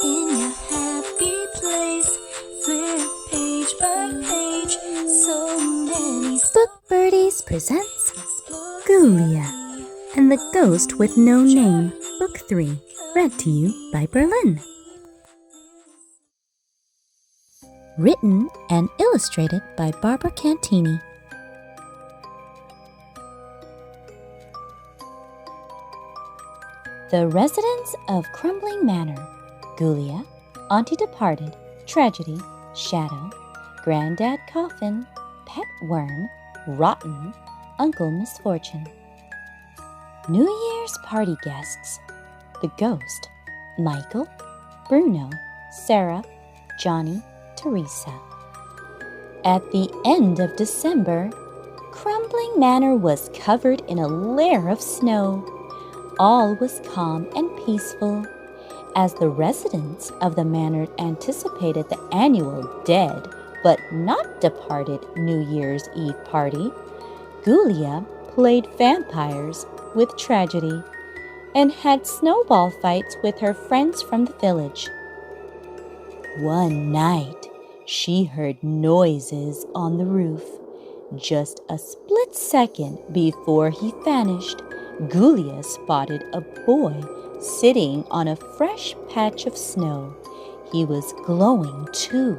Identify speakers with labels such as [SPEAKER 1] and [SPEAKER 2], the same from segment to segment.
[SPEAKER 1] in your happy place. Flip page by page, so many
[SPEAKER 2] Book Birdies presents
[SPEAKER 1] explore.
[SPEAKER 2] Ghoulia and the Ghost with No Name, Book 3, read to you by Berlin. Written and illustrated by Barbara Cantini. The residents of Crumbling Manor, Ghoulia, Auntie Departed, Tragedy, Shadow, Granddad Coffin, Pet Worm, Rotten, Uncle Misfortune. New Year's party guests: the Ghost, Michael, Bruno, Sarah, Johnny, Teresa. At the end of December, Crumbling Manor was covered in a layer of snow. All was calm and peaceful. As the residents of the manor anticipated the annual dead but not departed New Year's Eve party, Ghoulia played vampires with Tragedy and had snowball fights with her friends from the village. One night, she heard noises on the roof. Just a split second before he vanished, Ghoulia spotted a boy sitting on a fresh patch of snow. He was glowing too.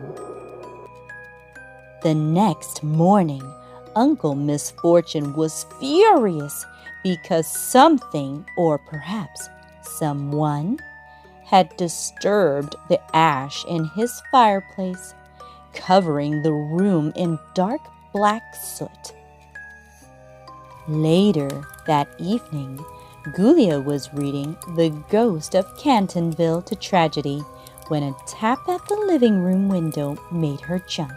[SPEAKER 2] The next morning, Uncle Misfortune was furious because something, or perhaps someone, had disturbed the ash in his fireplace, covering the room in dark black soot. Later that evening, Ghoulia was reading The Ghost of Cantonville to Tragedy when a tap at the living room window made her jump.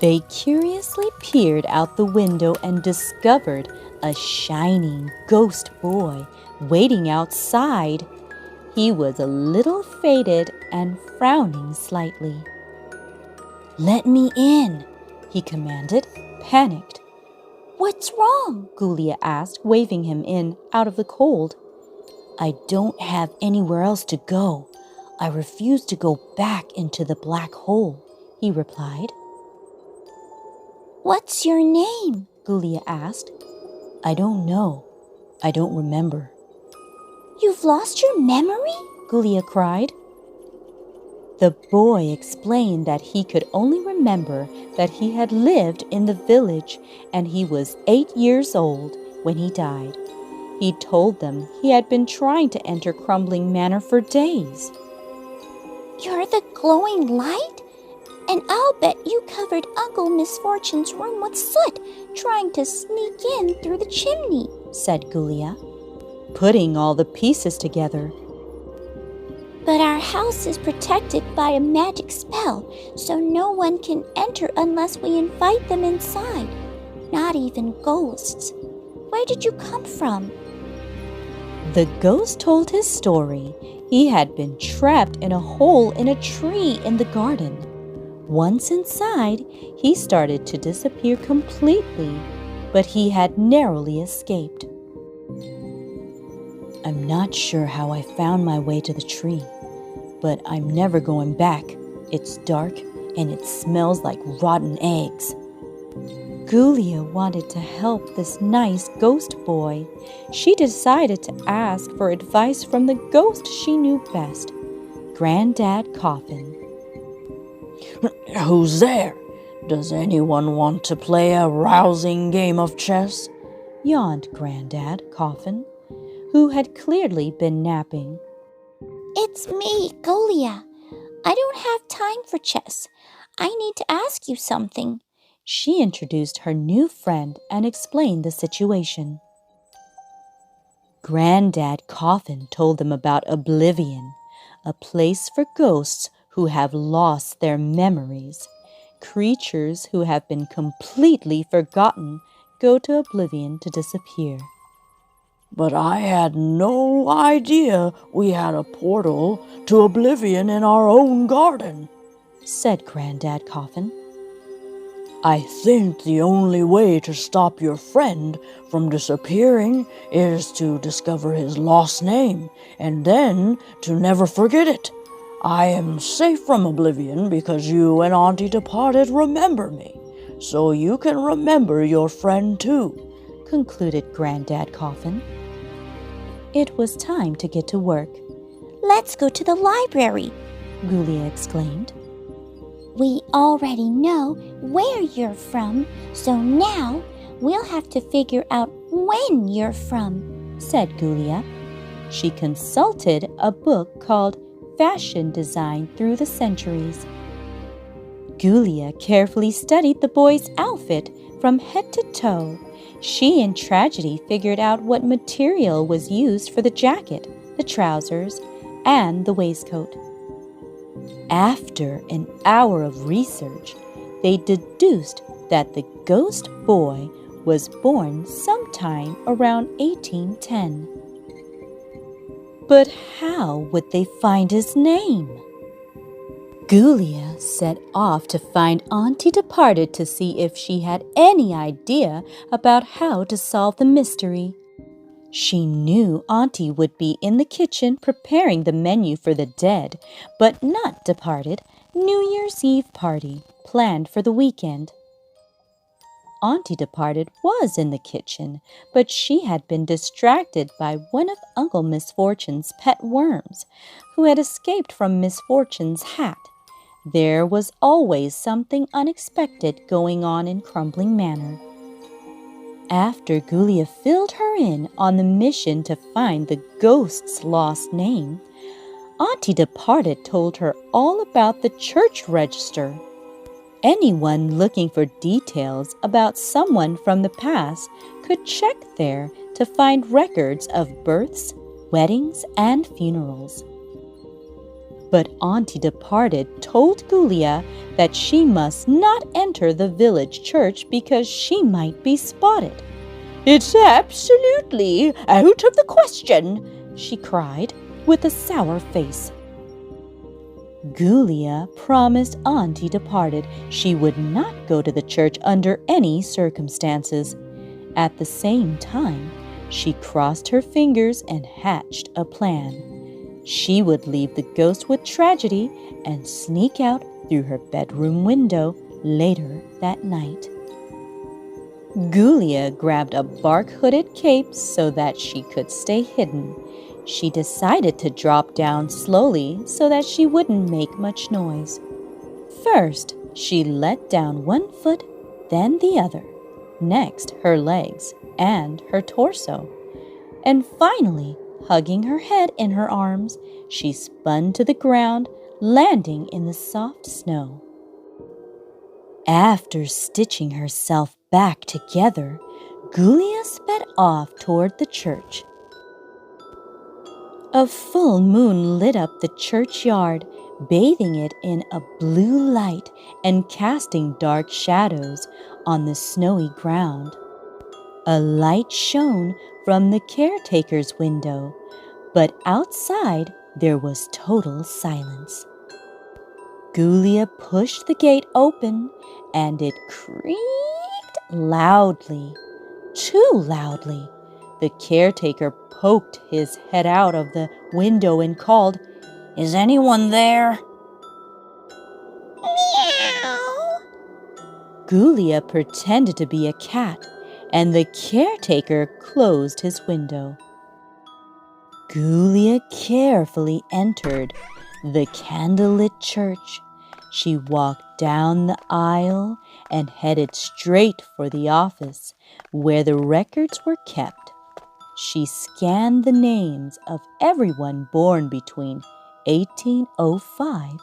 [SPEAKER 2] They curiously peered out the window and discovered a shining ghost boy waiting outside. He was a little faded and frowning slightly. "Let me in," he commanded, panicked. "What's wrong?" Ghoulia asked, waving him in out of the cold. "I don't have anywhere else to go. I refuse to go back into the black hole," he replied. "What's your name?" Ghoulia asked. "I don't know. I don't remember." "You've lost your memory?" Ghoulia cried. The boy explained that he could only remember that he had lived in the village and he was 8 years old when he died. He told them he had been trying to enter Crumbling Manor for days. "You're the glowing light? And I'll bet you covered Uncle Misfortune's room with soot, trying to sneak in through the chimney," said Ghoulia, putting all the pieces together. "But our house is protected by a magic spell, so no one can enter unless we invite them inside, not even ghosts. Where did you come from?" The ghost told his story. He had been trapped in a hole in a tree in the garden. Once inside, he started to disappear completely, but he had narrowly escaped. "I'm not sure how I found my way to the tree, but I'm never going back. It's dark and it smells like rotten eggs." Ghoulia wanted to help this nice ghost boy. She decided to ask for advice from the ghost she knew best, Granddad Coffin.
[SPEAKER 3] "Who's there? Does anyone want to play a rousing game of chess?"
[SPEAKER 2] yawned Granddad Coffin, who had clearly been napping. "It's me, Ghoulia. I don't have time for chess. I need to ask you something." She introduced her new friend and explained the situation. Granddad Coffin told them about Oblivion, a place for ghosts who have lost their memories. Creatures who have been completely forgotten go to Oblivion to disappear.
[SPEAKER 3] "But I had no idea we had a portal to Oblivion in our own garden,"
[SPEAKER 2] said Granddad Coffin.
[SPEAKER 3] I think the only way to stop your friend from disappearing is to discover his lost name, and then to never forget it. I am safe from oblivion because you and Auntie Departed remember me, so you can remember your friend too,"
[SPEAKER 2] concluded Granddad Coffin. It was time to get to work.
[SPEAKER 1] Let's go to the library,
[SPEAKER 2] Ghoulia exclaimed.
[SPEAKER 1] We already know where you're from, so now we'll have to figure out when you're from,
[SPEAKER 2] said Ghoulia. She consulted a book called Fashion Design Through the Centuries. Ghoulia carefully studied the boy's outfit from head to toe. She and Tragedy figured out what material was used for the jacket, the trousers, and the waistcoat. After an hour of research, they deduced that the ghost boy was born sometime around 1810. But how would they find his name? Ghoulia set off to find Auntie Departed to see if she had any idea about how to solve the mystery. She knew Auntie would be in the kitchen preparing the menu for the dead, but not departed, New Year's Eve party planned for the weekend. Auntie Departed was in the kitchen, but she had been distracted by one of Uncle Misfortune's pet worms, who had escaped from Misfortune's hat. There was always something unexpected going on in Crumbling Manor. After Ghoulia filled her in on the mission to find the ghost's lost name, Auntie Departed told her all about the church register. Anyone looking for details about someone from the past could check there to find records of births, weddings, and funerals. But Auntie Departed told Ghoulia that she must not enter the village church because she might be spotted. "It's absolutely out of the question," she cried with a sour face. Ghoulia promised Auntie Departed she would not go to the church under any circumstances. At the same time, she crossed her fingers and hatched a plan. She would leave the ghost with Tragedy and sneak out through her bedroom window later that night. Ghoulia grabbed a bark-hooded cape so that she could stay hidden. She decided to drop down slowly so that she wouldn't make much noise. First, she let down one foot, then the other. Next, her legs and her torso. And finally, hugging her head in her arms, she spun to the ground, landing in the soft snow. After stitching herself back together, Ghoulia sped off toward the church. A full moon lit up the churchyard, bathing it in a blue light and casting dark shadows on the snowy ground. A light shone from the caretaker's window, but outside there was total silence. Ghoulia pushed the gate open, and it creaked loudly, too loudly. The caretaker poked his head out of the window and called, "Is anyone there?"
[SPEAKER 1] Meow.
[SPEAKER 2] Ghoulia pretended to be a cat, and the caretaker closed his window. Ghoulia carefully entered the candlelit church. She walked down the aisle and headed straight for the office where the records were kept. She scanned the names of everyone born between 1805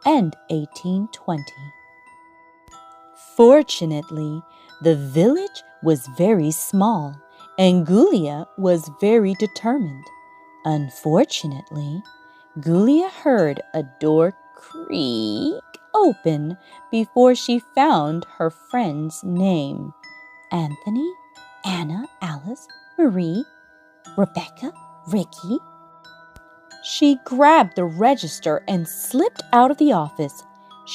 [SPEAKER 2] and 1820. Fortunately, the village was very small, and Ghoulia was very determined. Unfortunately, Ghoulia heard a door creak open before she found her friend's name. Anthony, Anna, Alice, Marie, Rebecca, Ricky. She grabbed the register and slipped out of the office.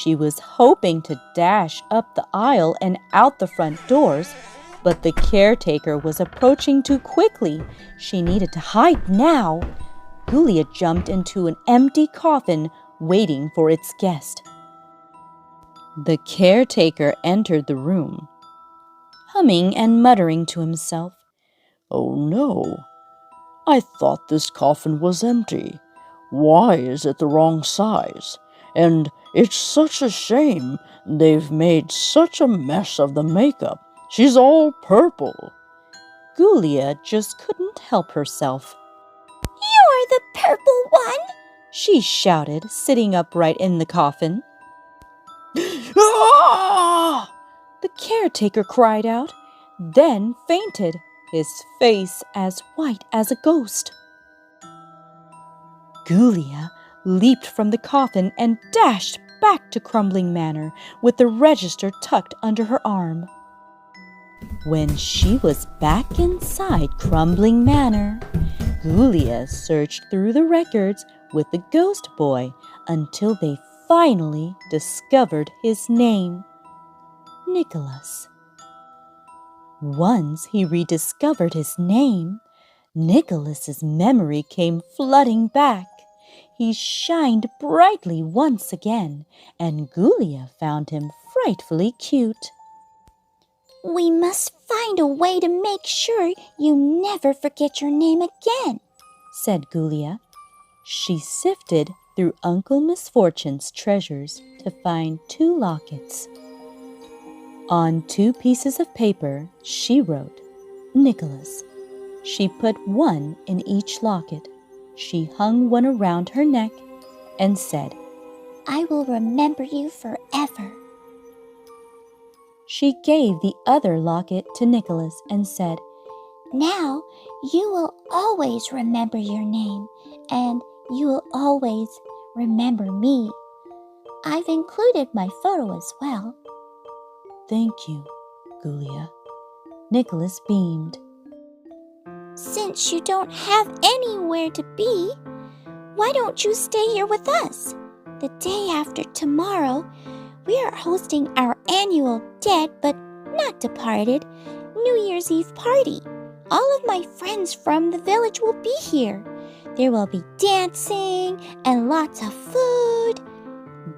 [SPEAKER 2] She was hoping to dash up the aisle and out the front doors, but the caretaker was approaching too quickly. She needed to hide now. Ghoulia jumped into an empty coffin, waiting for its guest. The caretaker entered the room, humming and muttering to himself.
[SPEAKER 3] Oh no, I thought this coffin was empty. Why is it the wrong size? And it's such a shame they've made such a mess of the makeup. She's all purple.
[SPEAKER 2] Ghoulia just couldn't help herself.
[SPEAKER 1] You're the purple one!
[SPEAKER 2] She shouted, sitting upright in the coffin.
[SPEAKER 3] Ah!
[SPEAKER 2] The caretaker cried out, then fainted, his face as white as a ghost. Ghoulia leaped from the coffin and dashed back to Crumbling Manor with the register tucked under her arm. When she was back inside Crumbling Manor, Ghoulia searched through the records with the ghost boy until they finally discovered his name, Nicholas. Once he rediscovered his name, Nicholas's memory came flooding back. He shined brightly once again, and Ghoulia found him frightfully cute.
[SPEAKER 1] We must find a way to make sure you never forget your name again,
[SPEAKER 2] said Ghoulia. She sifted through Uncle Misfortune's treasures to find 2 lockets. On 2 pieces of paper, she wrote, Nicholas. She put 1 in each locket. She hung one around her neck and said,
[SPEAKER 1] I will remember you forever.
[SPEAKER 2] She gave the other locket to Nicholas and said,
[SPEAKER 1] Now you will always remember your name, and you will always remember me. I've included my photo as well.
[SPEAKER 2] Thank you, Ghoulia. Nicholas beamed.
[SPEAKER 1] Since you don't have anywhere to be, why don't you stay here with us? The day after tomorrow, we are hosting our annual dead but not departed New Year's Eve party. All of my friends from the village will be here. There will be dancing and lots of food.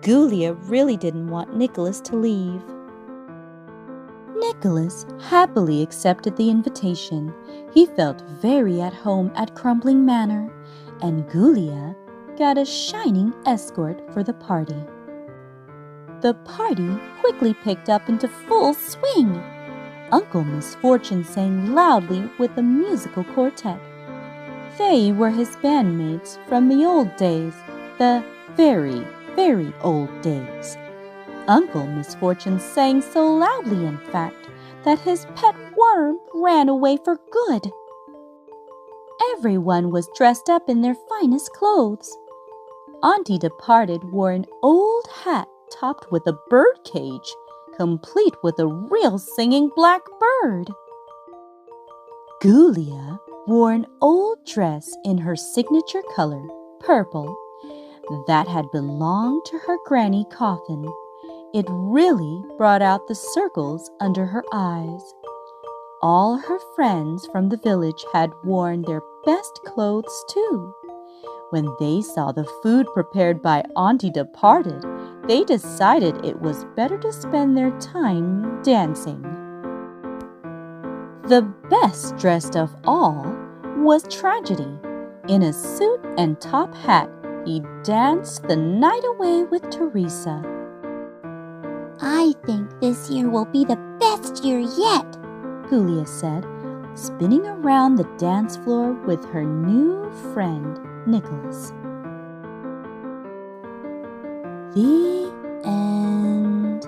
[SPEAKER 2] Ghoulia really didn't want Nicholas to leave. Nicholas happily accepted the invitation. He felt very at home at Crumbling Manor, and Ghoulia got a shining escort for the party. The party quickly picked up into full swing. Uncle Misfortune sang loudly with a musical quartet. They were his bandmates from the old days, the very, very old days. Uncle Misfortune sang so loudly, in fact, that his pet worm ran away for good. Everyone was dressed up in their finest clothes. Auntie Departed wore an old hat topped with a bird cage, complete with a real singing black bird. Ghoulia wore an old dress in her signature color, purple, that had belonged to her granny coffin. It really brought out the circles under her eyes. All her friends from the village had worn their best clothes too. When they saw the food prepared by Auntie Departed, they decided it was better to spend their time dancing. The best dressed of all was Tragedy. In a suit and top hat, he danced the night away with Teresa.
[SPEAKER 1] I think this year will be the best year yet,
[SPEAKER 2] Ghoulia said, spinning around the dance floor with her new friend, Nicholas. The end.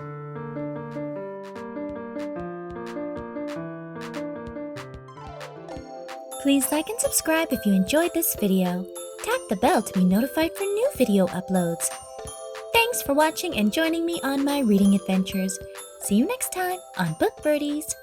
[SPEAKER 4] Please like and subscribe if you enjoyed this video. Tap the bell to be notified for new video uploads. Thanks for watching and joining me on my reading adventures. See you next time on Book Birdies.